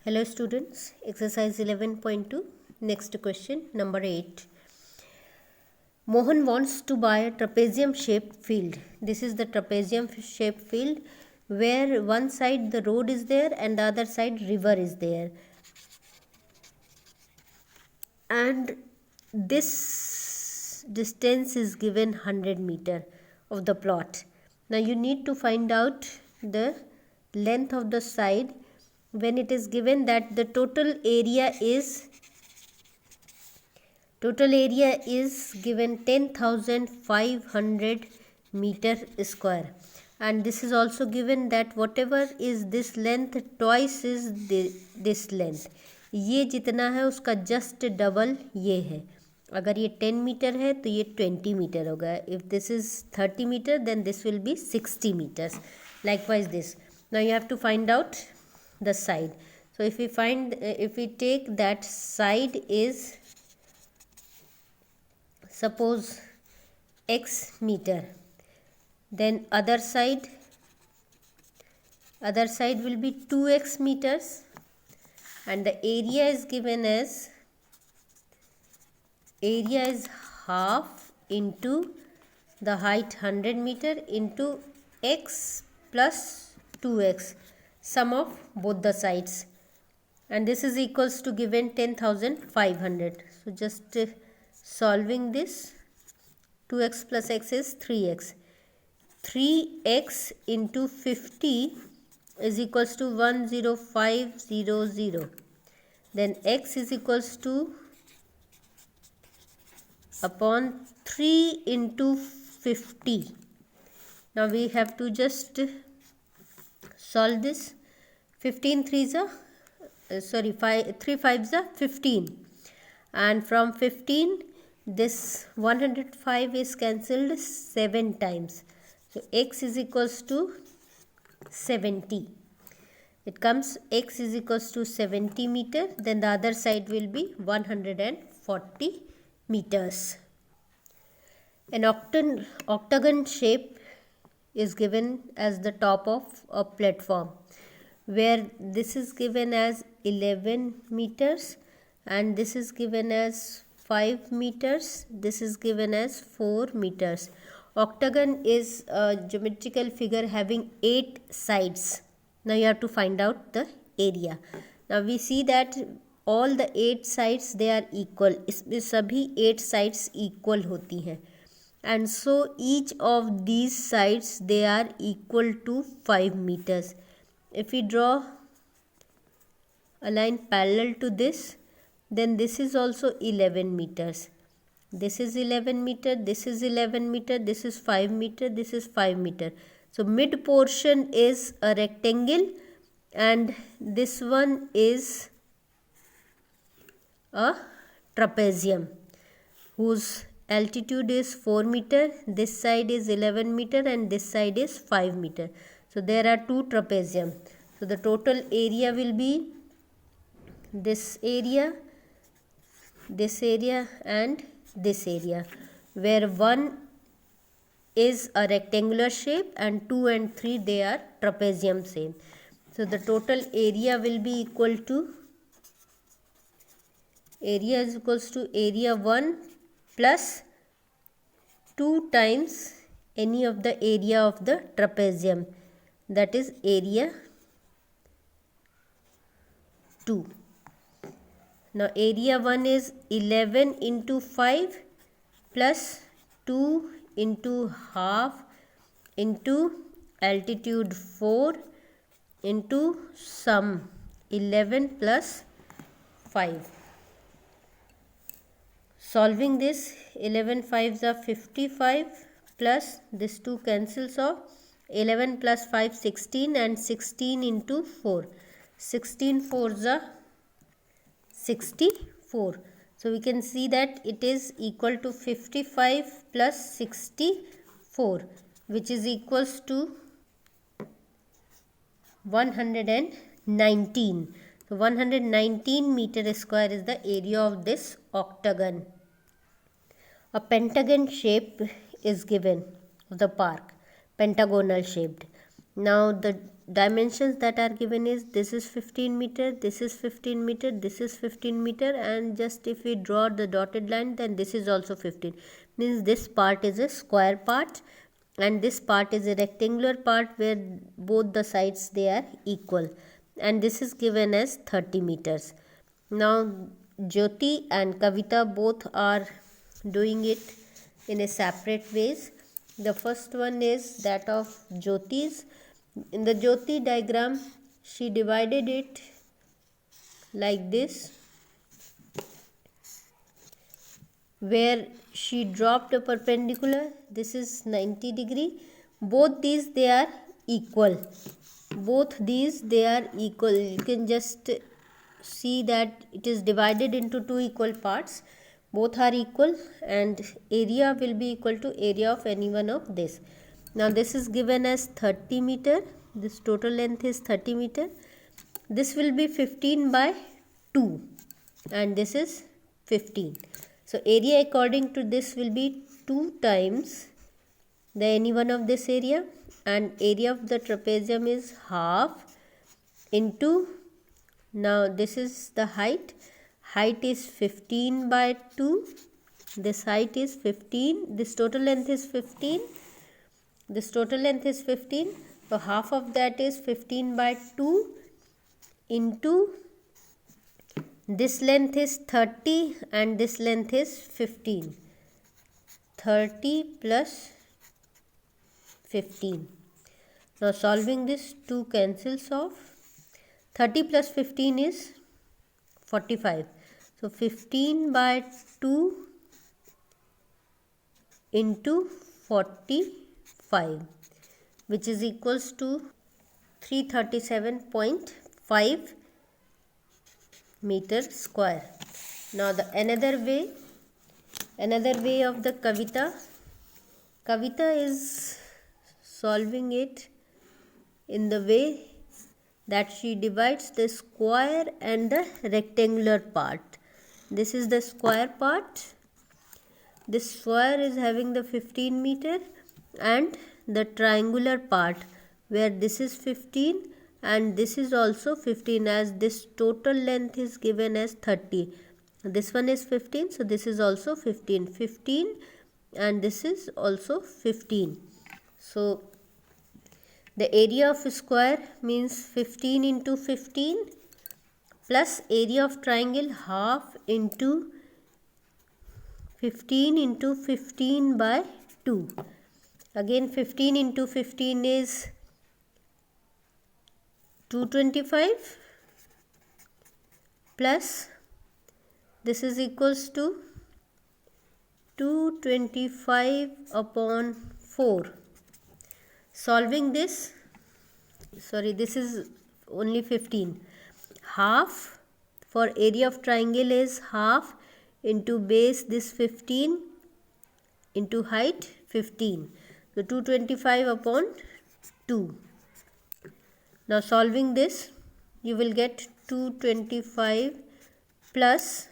Hello students, exercise 11.2. Next question, number 8. Mohan wants to buy a trapezium shaped field. This is the trapezium shaped field where one side the road is there and the other side river is there. And this distance is given 100 meter of the plot. Now you need to find out the length of the side when it is given that the total area is given 10,500 meter square, and this is also given that whatever is this length twice is this length. ये जितना है उसका just double ये है. अगर ये 10 metre है तो ये 20 मीटर होगा. If this is 30 metre then this will be 60 meters. Likewise this. Now you have to find out the side. So if we take that side is suppose x meter, then other side will be 2x meters, and the area is given as half into the height 100 meter into x plus 2x, sum of both the sides, and this is equals to given 10,500. So just solving this, 2x plus x is 3x. 3x into 50 is equals to 10500. Then x is equals to upon 3 into 50. Now we have to just solve this. 3 5s are 15, and from 15 this 105 is cancelled 7 times. So x is equals to 70. It comes x is equals to 70 meter. Then the other side will be 140 meters. An octagon shape is given as the top of a platform, where this is given as 11 meters and this is given as 5 meters, this is given as 4 meters. Octagon is a geometrical figure having 8 sides. Now you have to find out the area. Now we see that all the 8 sides they are equal. इसमें सभी 8 sides equal होती हैं, and so each of these sides they are equal to 5 meters. If we draw a line parallel to this, then this is also 11 meters. This is 11 meter, this is 11 meter, this is 5 meter, this is 5 meter. So mid portion is a rectangle and this one is a trapezium whose altitude is 4 meter, this side is 11 meter and this side is 5 meter. So there are two trapezium. So the total area will be this area and this area, where 1 is a rectangular shape and 2 and 3 they are trapezium same. So the total area will be equal to area 1 plus 2 times any of the area of the trapezium, that is area 2. Now area 1 is 11 into 5 plus 2 into half into altitude 4 into sum 11 plus 5. Solving this, 11 5s are 55 plus this 2 cancels off, 11 plus 5 16 and 16 into 4. 16 4s are 64. So we can see that it is equal to 55 plus 64, which is equals to 119. So 119 meter square is the area of this octagon. A pentagon shape is given of the park, pentagonal shaped. Now the dimensions that are given is this is 15 meter, this is 15 meter, this is 15 meter, and just if we draw the dotted line, then this is also 15. Means this part is a square part and this part is a rectangular part where both the sides they are equal, and this is given as 30 meters. Now Jyoti and Kavita both are doing it in a separate ways. The first one is that of Jyoti's. In the Jyoti diagram, she divided it like this, where she dropped a perpendicular. This is 90 degree. Both these they are equal. Both these they are equal. You can just see that it is divided into two equal parts. Both are equal and area will be equal to area of any one of this. Now this is given as 30 meter. This total length is 30 meter. This will be 15 by 2 and this is 15. So area according to this will be 2 times the any one of this area, and area of the trapezium is half into, now this is the height is 15 by 2, this height is 15, this total length is 15, this total length is 15, so half of that is 15 by 2 into this length is 30 and this length is 15. 30 plus 15. Now solving this, 2 cancels off. 30 plus 15 is 45. So 15 by 2 into 45, which is equals to 337.5 meter square. Now the another way of the Kavita is solving it in the way that she divides the square and the rectangular part. This is the square part. This square is having the 15 meter, and the triangular part where this is 15 and this is also 15, as this total length is given as 30. This one is 15, so this is also 15 and this is also 15. So the area of square means 15 into 15 plus area of triangle half into 15 into 15 by 2. Again 15 into 15 is 225 plus this is equals to 225 upon 4. Solving this, this is only 15. Half for area of triangle is half into base this 15 into height 15. So 225 upon 2. Now solving this, you will get 225 plus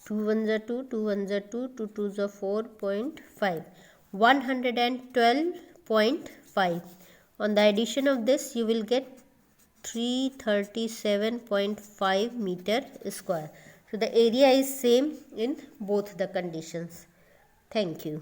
2 1s are 2, 2 1s are 2, 2 2s are 4.5, 112.5. On the addition of this, you will get 337.5 meter square. So the area is same in both the conditions. Thank you.